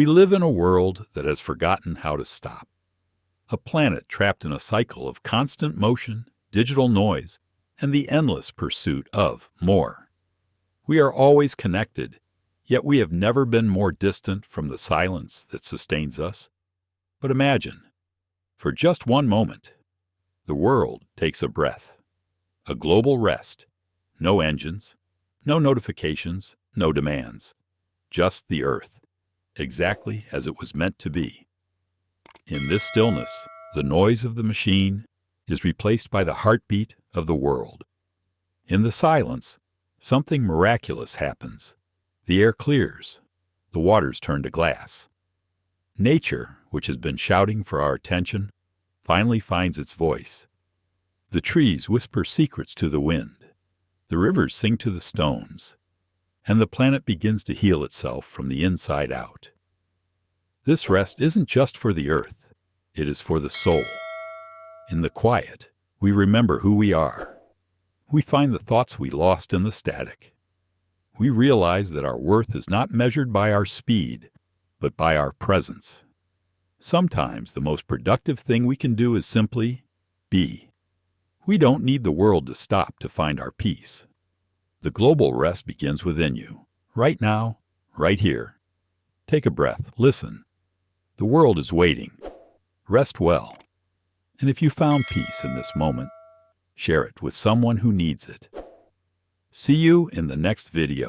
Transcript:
We live in a world that has forgotten how to stop. A planet trapped in a cycle of constant motion, digital noise, and the endless pursuit of more. We are always connected, yet we have never been more distant from the silence that sustains us. But imagine, for just one moment, the world takes a breath, a global rest, no engines, no notifications, no demands, just the earth, exactly as it was meant to be. In this stillness, the noise of the machine is replaced by the heartbeat of the world. In the silence, something miraculous happens. The air clears, the waters turn to glass. Nature, which has been shouting for our attention, finally finds its voice. The trees whisper secrets to the wind. The rivers sing to the stones, and the planet begins to heal itself from the inside out. This rest isn't just for the earth, it is for the soul. In the quiet, we remember who we are. We find the thoughts we lost in the static. We realize that our worth is not measured by our speed, but by our presence. Sometimes the most productive thing we can do is simply be. We don't need the world to stop to find our peace. The global rest begins within you, right now, right here. Take a breath, listen. The world is waiting. Rest well. And if you found peace in this moment, share it with someone who needs it. See you in the next video.